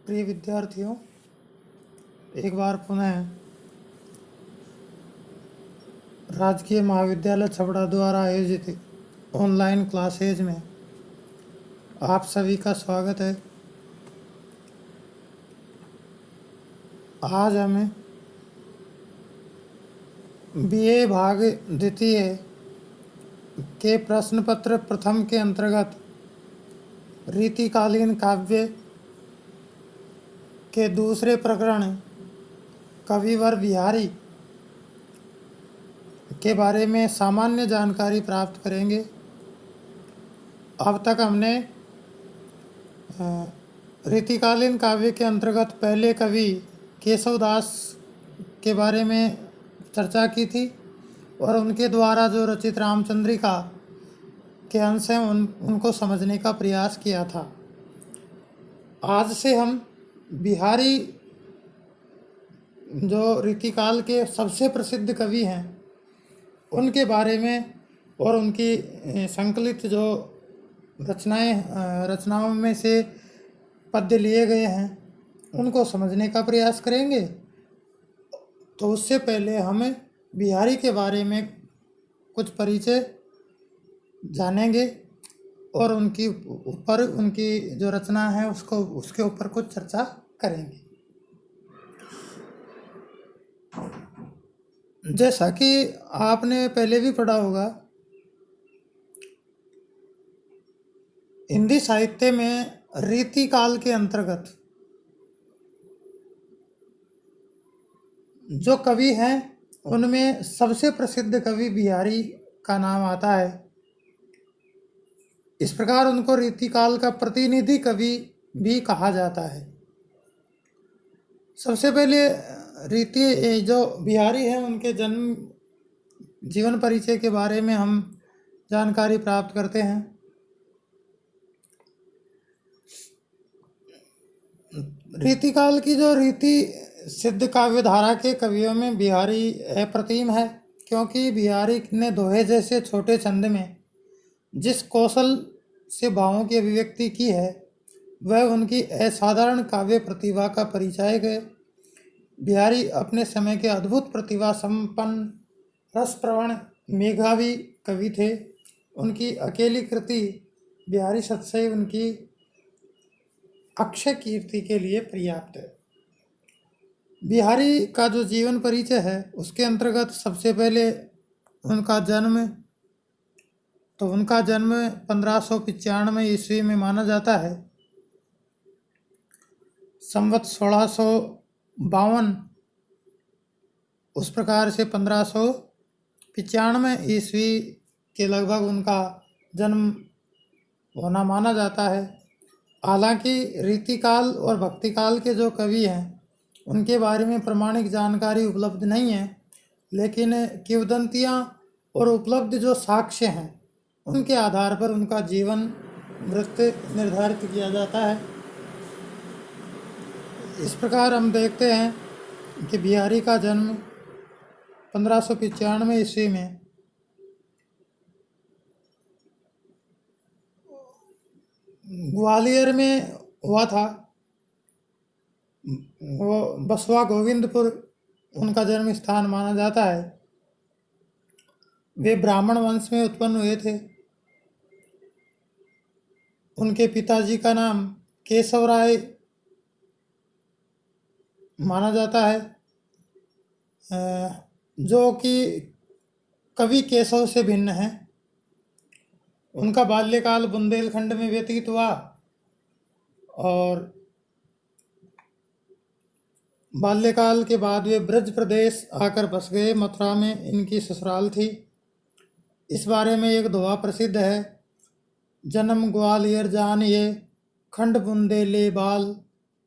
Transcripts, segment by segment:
प्रिय विद्यार्थियों, एक बार पुनः राजकीय महाविद्यालय छबड़ा द्वारा आयोजित ऑनलाइन क्लासेज में आप सभी का स्वागत है। आज हमें बीए भाग द्वितीय के प्रश्न पत्र प्रथम के अंतर्गत रीतिकालीन काव्य के दूसरे प्रकरण कविवर बिहारी के बारे में सामान्य जानकारी प्राप्त करेंगे। अब तक हमने रीतिकालीन काव्य के अंतर्गत पहले कवि केशवदास के बारे में चर्चा की थी और उनके द्वारा जो रचित रामचंद्रिका के अंश हैं उनको समझने का प्रयास किया था। आज से हम बिहारी जो रीतिकाल के सबसे प्रसिद्ध कवि हैं उनके बारे में और उनकी संकलित जो रचनाओं में से पद्य लिए गए हैं उनको समझने का प्रयास करेंगे। तो उससे पहले हमें बिहारी के बारे में कुछ परिचय जानेंगे और उनकी जो रचना है उसके ऊपर कुछ चर्चा करेंगे। जैसा कि आपने पहले भी पढ़ा होगा, हिंदी साहित्य में रीतिकाल के अंतर्गत जो कवि हैं उनमें सबसे प्रसिद्ध कवि बिहारी का नाम आता है। इस प्रकार उनको रीतिकाल का प्रतिनिधि कवि भी कहा जाता है। सबसे पहले जो बिहारी हैं उनके जन्म जीवन परिचय के बारे में हम जानकारी प्राप्त करते हैं। रीतिकाल की जो रीति सिद्ध काव्य धारा के कवियों में बिहारी अप्रतिम है, क्योंकि बिहारी ने दोहे जैसे छोटे छंद में जिस कौशल से भावों की अभिव्यक्ति की है वह उनकी असाधारण काव्य प्रतिभा का परिचायक है। बिहारी अपने समय के अद्भुत प्रतिभा संपन्न रसप्रवण मेधावी कवि थे। उनकी अकेली कृति बिहारी सतसई उनकी अक्षय कीर्ति के लिए पर्याप्त है। बिहारी का जो जीवन परिचय है उसके अंतर्गत सबसे पहले उनका जन्म 1595 ईस्वी में माना जाता है। संवत 1652 उस प्रकार से 1595 ईस्वी के लगभग उनका जन्म होना माना जाता है। हालांकि रीतिकाल और भक्तिकाल के जो कवि हैं उनके बारे में प्रामाणिक जानकारी उपलब्ध नहीं है, लेकिन किंवदंतियाँ और उपलब्ध जो साक्ष्य हैं उनके आधार पर उनका जीवन वृत्त निर्धारित किया जाता है। इस प्रकार हम देखते हैं कि बिहारी का जन्म 1595 ईस्वी में ग्वालियर में हुआ था। वो बसवा गोविंदपुर उनका जन्म स्थान माना जाता है। वे ब्राह्मण वंश में उत्पन्न हुए थे। उनके पिताजी का नाम केशव राय माना जाता है, जो कि कवि केशव से भिन्न है। उनका बाल्यकाल बुंदेलखंड में व्यतीत हुआ और बाल्यकाल के बाद वे ब्रज प्रदेश आकर बस गए। मथुरा में इनकी ससुराल थी। इस बारे में एक दोहा प्रसिद्ध है, जन्म ग्वालियर जानिए खंड बुंदेले बाल,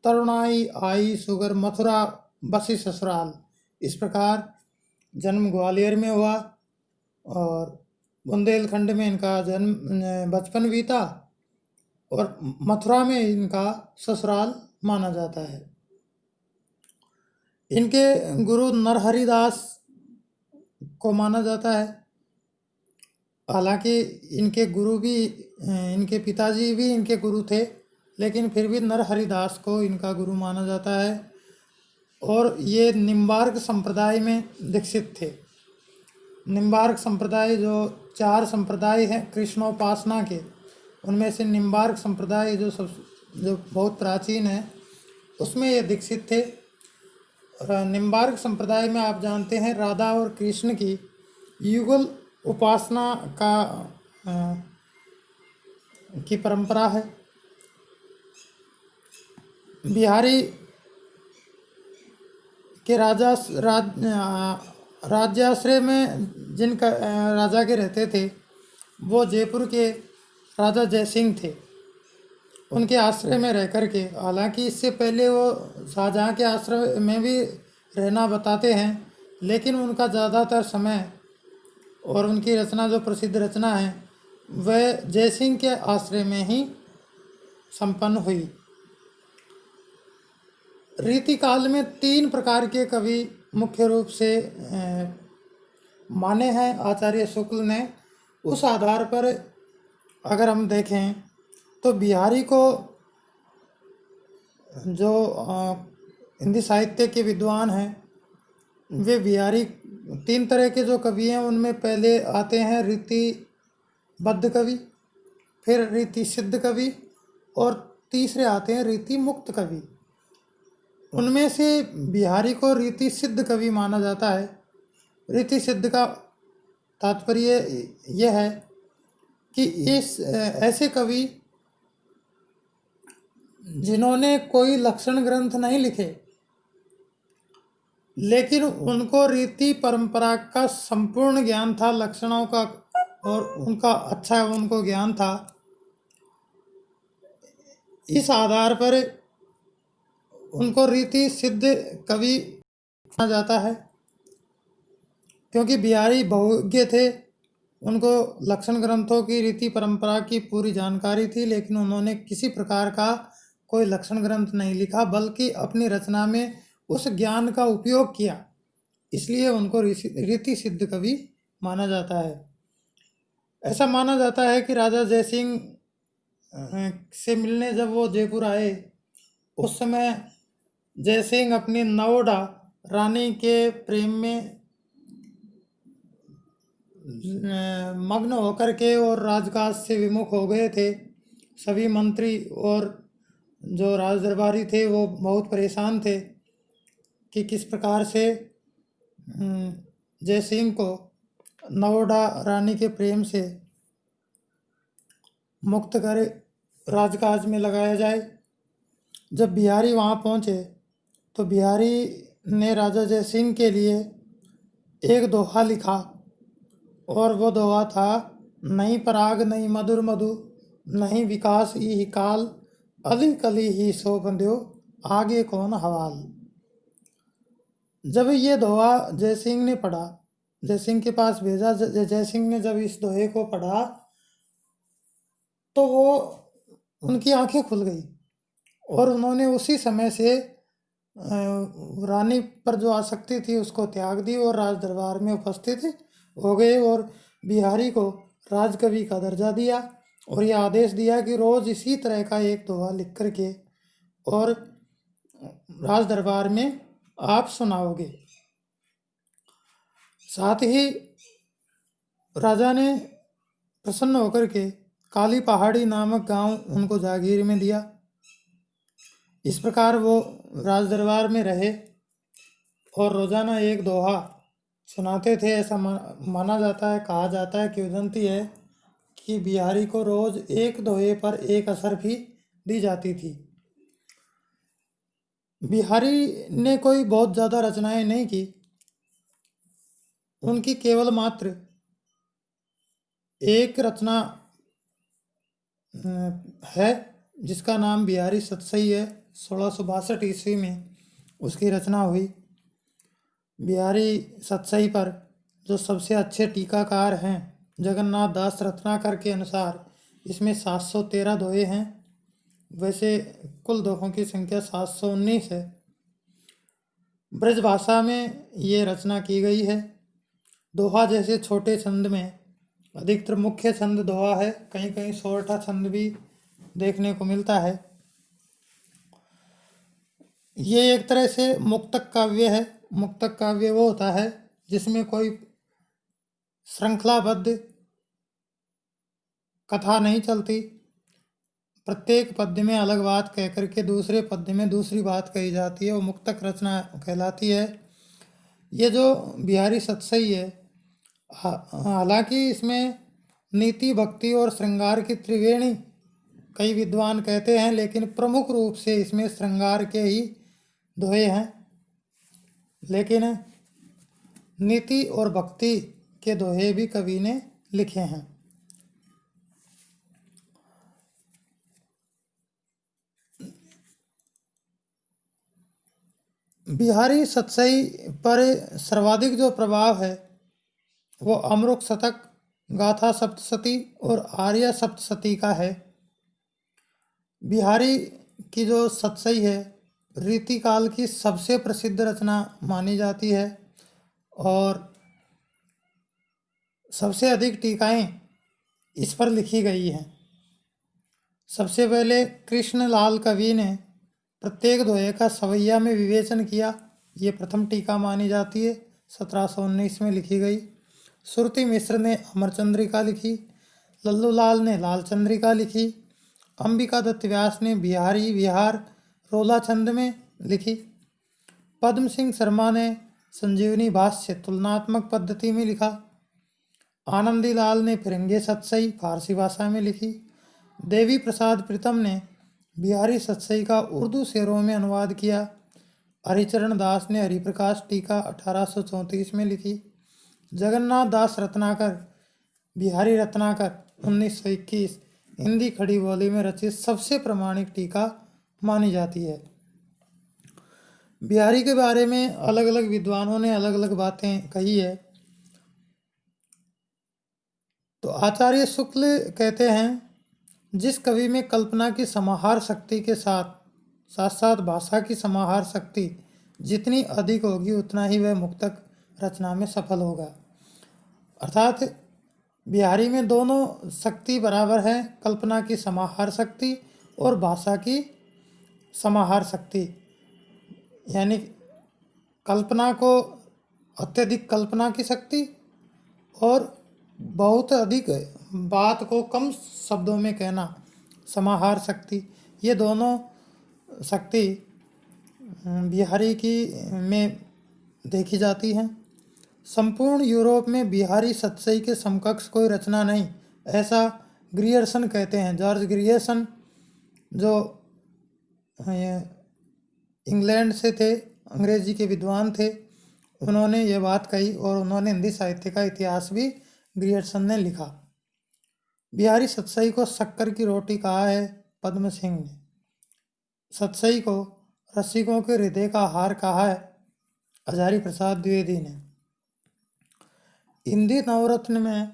तरुणाई आई सुगर मथुरा बसी ससुराल। इस प्रकार जन्म ग्वालियर में हुआ और बुंदेलखंड में इनका जन्म बचपन बीता और मथुरा में इनका ससुराल माना जाता है। इनके गुरु नरहरिदास को माना जाता है। हालांकि इनके पिताजी भी इनके गुरु थे, लेकिन फिर भी नरहरिदास को इनका गुरु माना जाता है और ये निम्बार्क संप्रदाय में दीक्षित थे। निम्बार्क संप्रदाय जो 4 संप्रदाय हैं कृष्णोपासना के, उनमें से निम्बार्क संप्रदाय जो बहुत प्राचीन है उसमें ये दीक्षित थे। निम्बार्क संप्रदाय में आप जानते हैं राधा और कृष्ण की युगल उपासना की परंपरा है। बिहारी के राज्याश्रय में जिनका राजा के रहते थे वो जयपुर के राजा जयसिंह थे। उनके आश्रय में रह कर के, हालांकि इससे पहले वो शाहजहाँ के आश्रय में भी रहना बताते हैं, लेकिन उनका ज़्यादातर समय और उनकी रचना जो प्रसिद्ध रचना है वह जयसिंह के आश्रय में ही संपन्न हुई। रीतिकाल में 3 प्रकार के कवि मुख्य रूप से माने हैं आचार्य शुक्ल ने। उस आधार पर अगर हम देखें तो बिहारी को जो हिंदी साहित्य के विद्वान हैं वे बिहारी 3 तरह के जो कवि हैं उनमें पहले आते हैं रीतिबद्ध कवि, फिर रीति सिद्ध कवि और तीसरे आते हैं रीति मुक्त कवि। उनमें से बिहारी को रीति सिद्ध कवि माना जाता है। रीति सिद्ध का तात्पर्य यह है कि ऐसे कवि जिन्होंने कोई लक्षण ग्रंथ नहीं लिखे लेकिन उनको रीति परंपरा का संपूर्ण ज्ञान था, लक्षणों का और उनका अच्छा उनको ज्ञान था। इस आधार पर उनको रीति सिद्ध कवि माना जाता है, क्योंकि बिहारी बहुज्ञ थे। उनको लक्षण ग्रंथों की रीति परंपरा की पूरी जानकारी थी, लेकिन उन्होंने किसी प्रकार का कोई लक्षण ग्रंथ नहीं लिखा बल्कि अपनी रचना में उस ज्ञान का उपयोग किया, इसलिए उनको रीति सिद्ध कवि माना जाता है। ऐसा माना जाता है कि राजा जयसिंह से मिलने जब वो जयपुर आए उस समय जयसिंह अपनी नवोडा रानी के प्रेम में मग्न होकर के और राजकाज से विमुख हो गए थे। सभी मंत्री और जो राज दरबारी थे वो बहुत परेशान थे कि किस प्रकार से जयसिंह को नवोडा रानी के प्रेम से मुक्त कर राजकाज में लगाया जाए। जब बिहारी वहाँ पहुँचे तो बिहारी ने राजा जयसिंह के लिए एक दोहा लिखा और वो दोहा था, नहीं पराग नहीं मधुर मधु नहीं विकास ही काल अली कली ही सो बंध्यो आगे कौन हवाल। जब ये दोहा जयसिंह ने पढ़ा, जयसिंह के पास भेजा, जयसिंह ने जब इस दोहे को पढ़ा तो वो उनकी आंखें खुल गई और उन्होंने उसी समय से रानी पर जो आसक्ति थी उसको त्याग दी और राज दरबार में उपस्थित हो गए और बिहारी को राजकवि का दर्जा दिया और यह आदेश दिया कि रोज़ इसी तरह का एक दोहा लिख करके और राज दरबार में आप सुनाओगे। साथ ही राजा ने प्रसन्न होकर के काली पहाड़ी नामक गांव उनको जागीर में दिया। इस प्रकार वो राज दरबार में रहे और रोजाना एक दोहा सुनाते थे। ऐसा माना जाता है, कहा जाता है, किंवदंती है कि बिहारी को रोज एक दोहे पर एक असर भी दी जाती थी। बिहारी ने कोई बहुत ज़्यादा रचनाएं नहीं की, उनकी केवल मात्र एक रचना है जिसका नाम बिहारी सतसई है। 1662 ईस्वी में उसकी रचना हुई। बिहारी सतसई पर जो सबसे अच्छे टीकाकार हैं जगन्नाथ दास रत्नाकर के अनुसार इसमें 713 दोहे हैं। वैसे कुल दोहों की संख्या 719 है। ब्रज भाषा में ये रचना की गई है। दोहा जैसे छोटे छंद में अधिकतर मुख्य छंद दोहा है, कहीं कहीं सोरठा छंद भी देखने को मिलता है। ये एक तरह से मुक्तक काव्य है। मुक्तक काव्य वो होता है जिसमें कोई श्रृंखलाबद्ध कथा नहीं चलती, प्रत्येक पद्य में अलग बात कह करके दूसरे पद्य में दूसरी बात कही जाती है, वो मुक्तक रचना कहलाती है। ये जो बिहारी सतसई है, हालांकि इसमें नीति, भक्ति और श्रृंगार की त्रिवेणी कई विद्वान कहते हैं, लेकिन प्रमुख रूप से इसमें श्रृंगार के ही दोहे हैं। लेकिन नीति और भक्ति के दोहे भी कवि ने लिखे हैं। बिहारी सतसई पर सर्वाधिक जो प्रभाव है वो अमरुक शतक, गाथा सप्तशती और आर्य सप्तशती का है। बिहारी की जो सतसई है रीतिकाल की सबसे प्रसिद्ध रचना मानी जाती है और सबसे अधिक टीकाएं इस पर लिखी गई हैं। सबसे पहले कृष्णलाल कवि ने प्रत्येक दोहे का सवैया में विवेचन किया, ये प्रथम टीका मानी जाती है, 1719 में लिखी गई। सुरती मिश्र ने अमरचंद्रिका लिखी, लल्लूलाल ने लाल चंद्रिका लिखी, अंबिका दत्त व्यास ने बिहारी विहार रोला छंद में लिखी, पद्म सिंह शर्मा ने संजीवनी भाष्य तुलनात्मक पद्धति में लिखा, आनंदी लाल ने फिरंगे सतसई फारसी भाषा में लिखी, देवी प्रसाद प्रीतम ने बिहारी सतसई का उर्दू शेरों में अनुवाद किया, हरिचरण दास ने हरिप्रकाश टीका 1834 में लिखी, जगन्नाथ दास रत्नाकर बिहारी रत्नाकर 1921 हिंदी खड़ी बोली में रचित सबसे प्रमाणिक टीका मानी जाती है। बिहारी के बारे में अलग अलग विद्वानों ने अलग अलग बातें कही है। तो आचार्य शुक्ल कहते हैं, जिस कवि में कल्पना की समाहार शक्ति के साथ साथ भाषा की समाहार शक्ति जितनी अधिक होगी उतना ही वह मुक्तक रचना में सफल होगा। अर्थात बिहारी में दोनों शक्ति बराबर है, कल्पना की समाहार शक्ति और भाषा की समाहार शक्ति, यानी कल्पना को अत्यधिक कल्पना की शक्ति और बहुत अधिक बात को कम शब्दों में कहना समाहार शक्ति, ये दोनों शक्ति बिहारी की में देखी जाती हैं। संपूर्ण यूरोप में बिहारी सतसई के समकक्ष कोई रचना नहीं, ऐसा ग्रियर्सन कहते हैं। जॉर्ज ग्रियर्सन जो इंग्लैंड से थे, अंग्रेजी के विद्वान थे, उन्होंने ये बात कही और उन्होंने हिंदी साहित्य का इतिहास भी ग्रियर्सन ने लिखा। बिहारी सतसई को शक्कर की रोटी कहा है पद्म सिंह ने, सतसई को रसिकों के हृदय का हार कहा है हजारी प्रसाद द्विवेदी ने। हिंदी नवरत्न में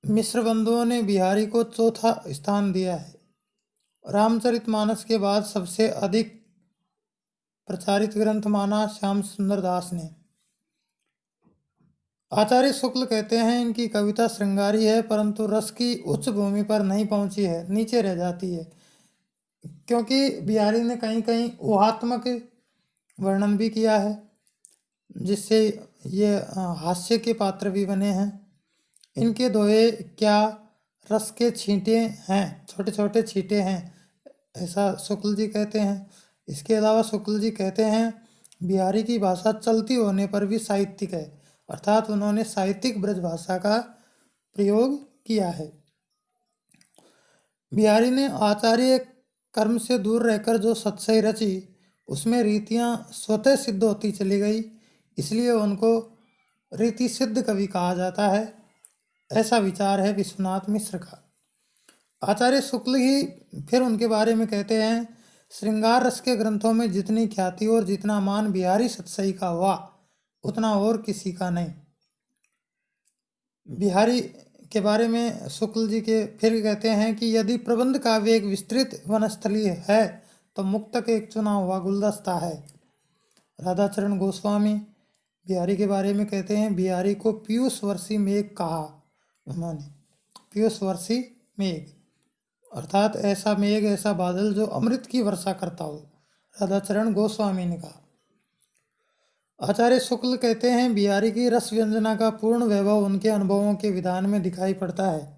मिश्र बंधुओं ने बिहारी को चौथा स्थान दिया है। रामचरितमानस के बाद सबसे अधिक प्रचारित ग्रंथ माना श्याम सुंदर दास ने। आचार्य शुक्ल कहते हैं, इनकी कविता श्रृंगारी है परंतु रस की उच्च भूमि पर नहीं पहुंची है, नीचे रह जाती है, क्योंकि बिहारी ने कहीं कहीं ऊहात्मक वर्णन भी किया है जिससे ये हास्य के पात्र भी बने हैं। इनके दोहे क्या रस के छींटे हैं, छोटे छोटे छींटे हैं, ऐसा शुक्ल जी कहते हैं। इसके अलावा शुक्ल जी कहते हैं, बिहारी की भाषा चलती होने पर भी साहित्यिक है, अर्थात उन्होंने साहित्यिक ब्रज भाषा का प्रयोग किया है। बिहारी ने आचार्य कर्म से दूर रहकर जो सतसई रची उसमें रीतियाँ स्वतः सिद्ध होती चली गई, इसलिए उनको रीति सिद्ध कवि कहा जाता है, ऐसा विचार है विश्वनाथ मिश्र का। आचार्य शुक्ल ही फिर उनके बारे में कहते हैं, श्रृंगार रस के ग्रंथों में जितनी ख्याति और जितना मान बिहारी सतसई का हुआ उतना और किसी का नहीं। बिहारी के बारे में शुक्ल जी के फिर कहते हैं कि यदि प्रबंध काव्य एक विस्तृत वनस्थली है तो मुक्तक एक चुना हुआ गुलदस्ता है। राधाचरण गोस्वामी बिहारी के बारे में कहते हैं, बिहारी को पीयूष वर्षी मेघ कहा उन्होंने। पीयूष वर्षी मेघ अर्थात ऐसा मेघ, ऐसा बादल जो अमृत की वर्षा करता हो, राधाचरण गोस्वामी ने कहा। आचार्य शुक्ल कहते हैं, बिहारी की रस व्यंजना का पूर्ण वैभव उनके अनुभवों के विधान में दिखाई पड़ता है।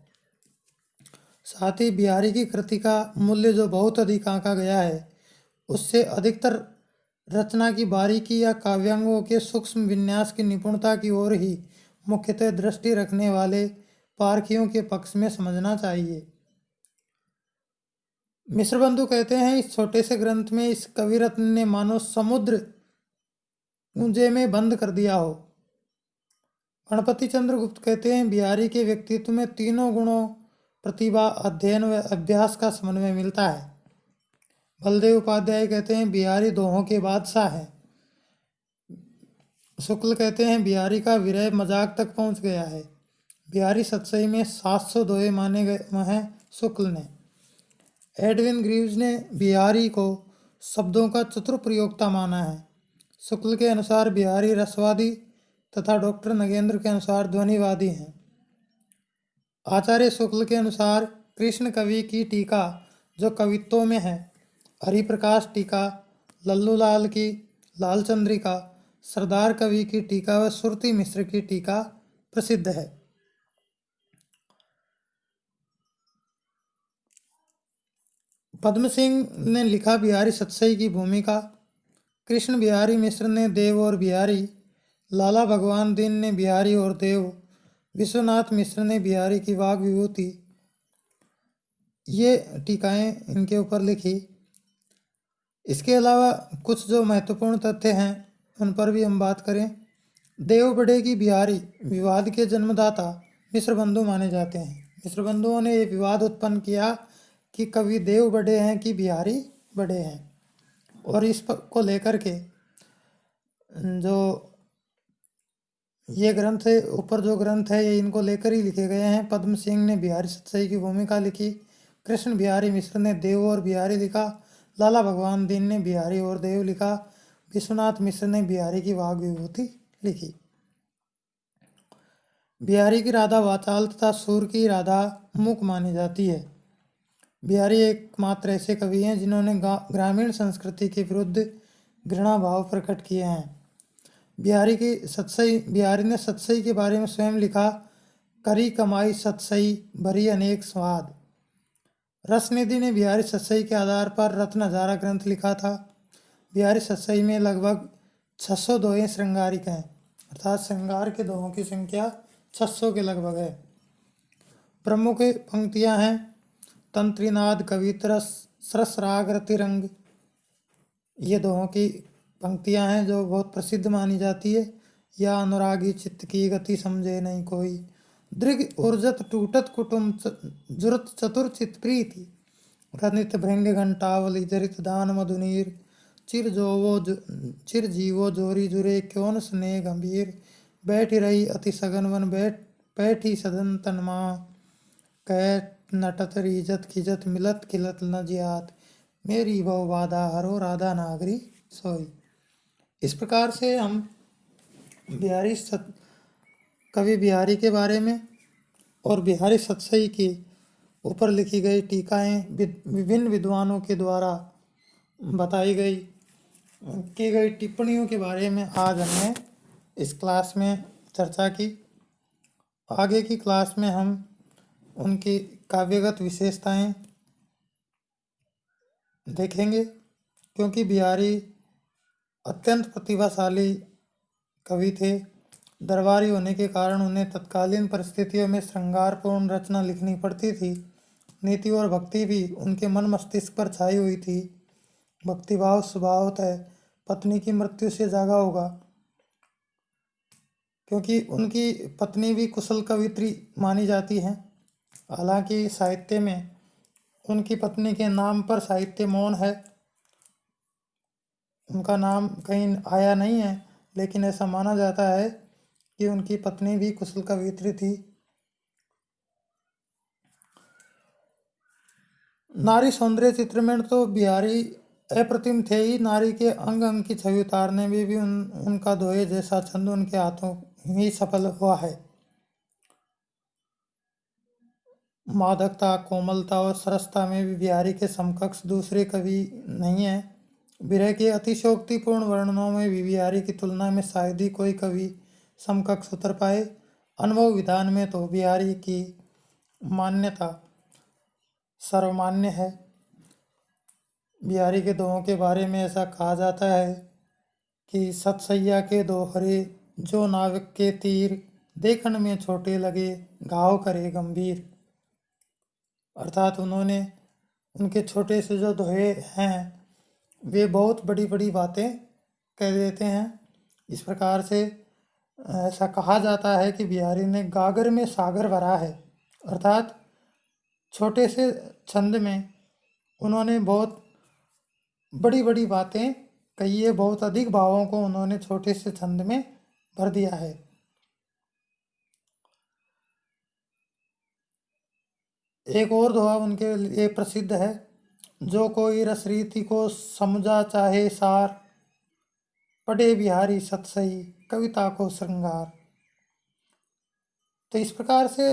साथ ही बिहारी की कृति का मूल्य जो बहुत अधिक आंका गया है, उससे अधिकतर रचना की बारीकी या काव्यांगों के सूक्ष्म विन्यास की निपुणता की ओर ही मुख्यतः दृष्टि रखने वाले पारखियों के पक्ष में समझना चाहिए। मिश्र बंधु कहते हैं, इस छोटे से ग्रंथ में इस कवि रत्न ने मानो समुद्र ऊंजे में बंद कर दिया हो। गणपति चंद्र गुप्त कहते हैं, बिहारी के व्यक्तित्व में तीनों गुणों प्रतिभा, अध्ययन व अभ्यास का समन्वय मिलता है। बलदेव उपाध्याय कहते हैं, बिहारी दोहों के बादशाह हैं। शुक्ल कहते हैं, बिहारी का विरह मजाक तक पहुंच गया है। बिहारी सतसई में 700 दोहे माने गए हैं शुक्ल ने। एडविन ग्रीव्स ने बिहारी को शब्दों का चतुर प्रयोक्ता माना है। शुक्ल के अनुसार बिहारी रसवादी तथा डॉक्टर नगेंद्र के अनुसार ध्वनिवादी हैं। आचार्य शुक्ल के अनुसार कृष्ण कवि की टीका जो कवित्वों में है, हरिप्रकाश टीका, लल्लूलाल की लालचंद्रिका, सरदार कवि की टीका व सुरती मिश्र की टीका प्रसिद्ध है। पद्म सिंह ने लिखा बिहारी सतसई की भूमिका, कृष्ण बिहारी मिश्र ने देव और बिहारी, लाला भगवान दीन ने बिहारी और देव, विश्वनाथ मिश्र ने बिहारी की वाग विभूति, ये टीकाएं इनके ऊपर लिखी। इसके अलावा कुछ जो महत्वपूर्ण तथ्य हैं उन पर भी हम बात करें। देव बड़े की बिहारी विवाद के जन्मदाता मिश्र बंधु माने जाते हैं। मिश्र बंधुओं ने ये विवाद उत्पन्न किया कि कवि देव बड़े हैं कि बिहारी बड़े हैं, और इस को लेकर के जो ये ग्रंथ है, ऊपर जो ग्रंथ है, ये इनको लेकर ही लिखे गए हैं। पद्म सिंह ने बिहारी सतसई की भूमिका लिखी, कृष्ण बिहारी मिश्र ने देव और बिहारी लिखा, लाला भगवान दीन ने बिहारी और देव लिखा, विश्वनाथ मिश्र ने बिहारी की वाग विभूति लिखी। बिहारी की राधा वाचाल तथा सुर की राधा मूक मानी जाती है। बिहारी एकमात्र ऐसे कवि हैं जिन्होंने ग्रामीण संस्कृति के विरुद्ध घृणा भाव प्रकट किए हैं। बिहारी ने सतसई के बारे में स्वयं लिखा, करी कमाई सतसई भरी अनेक स्वाद। रसनिधि ने बिहारी सतसई के आधार पर रत्न हजारा ग्रंथ लिखा था। बिहारी सतसई में लगभग 600 दोहे श्रृंगारिक हैं, अर्थात श्रृंगार के दोहों की संख्या 600 के लगभग है। प्रमुख पंक्तियां हैं, तंत्रीनाद कवितरस सरस राग रतिरंग, ये दोहों की पंक्तियां हैं जो बहुत प्रसिद्ध मानी जाती है। या अनुरागी चित्त की गति समझे नहीं कोई, दृग उर्जत टूटत कुटुम जुरत चतुर चित प्रीति, रनित भृंग घंटावली जरित दान मधुनीर, चिर जीवो जोरी जुरे क्यों स्नेह गंभीर, बैठ रही अति सघन वन बैठी सदन तनमा, कह नटत रीजत खिजत मिलत खिलत न जियात, मेरी बहु बाधा हरो राधा नागरी सोई। इस प्रकार से हम कवि बिहारी के बारे में और बिहारी सतसई के ऊपर लिखी गई टीकाएं विभिन्न विद्वानों के द्वारा बताई गई की गई टिप्पणियों के बारे में आज हमने इस क्लास में चर्चा की। आगे की क्लास में हम उनकी काव्यगत विशेषताएं देखेंगे, क्योंकि बिहारी अत्यंत प्रतिभाशाली कवि थे। दरबारी होने के कारण उन्हें तत्कालीन परिस्थितियों में श्रृंगारपूर्ण रचना लिखनी पड़ती थी। नीति और भक्ति भी उनके मन मस्तिष्क पर छाई हुई थी। भक्तिभाव स्वभावतः पत्नी की मृत्यु से जागा होगा, क्योंकि उनकी पत्नी भी कुशल कवित्री मानी जाती हैं। हालांकि साहित्य में उनकी पत्नी के नाम पर साहित्य मौन है, उनका नाम कहीं आया नहीं है, लेकिन ऐसा माना जाता है कि उनकी पत्नी भी कुशल कवित्री थी। नारी सौंदर्य चित्र में तो बिहारी अप्रतिम थे ही, नारी के अंग अंग की छवि उतारने में भी उनका दोहे जैसा छंद उनके हाथों ही सफल हुआ है। मादकता, कोमलता और सरसता में भी बिहारी के समकक्ष दूसरे कवि नहीं हैं। विरह के अतिशयोक्तिपूर्ण वर्णनों में भी बिहारी की तुलना में शायद ही कोई कवि समकक्ष उतर पाए। अनुभव विधान में तो बिहारी की मान्यता सर्वमान्य है। बिहारी के दोहों के बारे में ऐसा कहा जाता है कि सतसैया के दोहरे जो नाविक के तीर, देखन में छोटे लगे घाव करे गंभीर। अर्थात उनके छोटे से जो दोहे हैं वे बहुत बड़ी बड़ी बातें कह देते हैं। इस प्रकार से ऐसा कहा जाता है कि बिहारी ने गागर में सागर भरा है। अर्थात छोटे से छंद में उन्होंने बहुत बड़ी बड़ी बातें कही है, बहुत अधिक भावों को उन्होंने छोटे से छंद में भर दिया है। एक और दोहा उनके लिए प्रसिद्ध है, जो कोई रस रीति को समझा चाहे सार, पढ़े बिहारी सतसई कविता को श्रृंगार। तो इस प्रकार से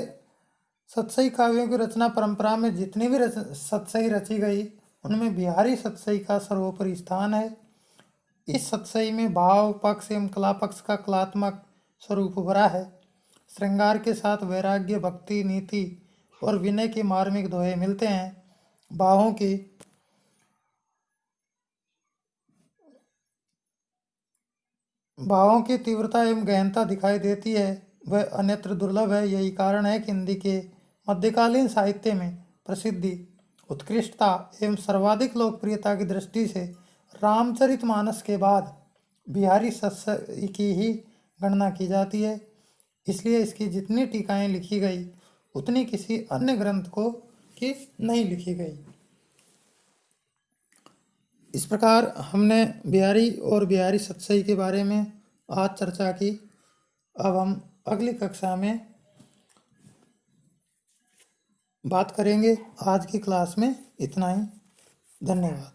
सतसई काव्यों की रचना परंपरा में जितनी भी सतसई रची गई उनमें बिहारी सतसई का सर्वोपरि स्थान है। इस सतसई में भाव पक्ष एवं कला पक्ष का कलात्मक स्वरूप उभरा है। श्रृंगार के साथ वैराग्य, भक्ति, नीति और विनय के मार्मिक दोहे मिलते हैं। भावों की तीव्रता एवं गहनता दिखाई देती है, वह अन्यत्र दुर्लभ है। यही कारण है कि हिंदी के मध्यकालीन साहित्य में प्रसिद्धि, उत्कृष्टता एवं सर्वाधिक लोकप्रियता की दृष्टि से रामचरितमानस के बाद बिहारी सतसई की ही गणना की जाती है। इसलिए इसकी जितनी टीकाएं लिखी गई उतनी किसी अन्य ग्रंथ को की नहीं लिखी गई। इस प्रकार हमने बिहारी और बिहारी सतसई के बारे में आज चर्चा की। अब हम अगली कक्षा में बात करेंगे। आज की क्लास में इतना ही। धन्यवाद।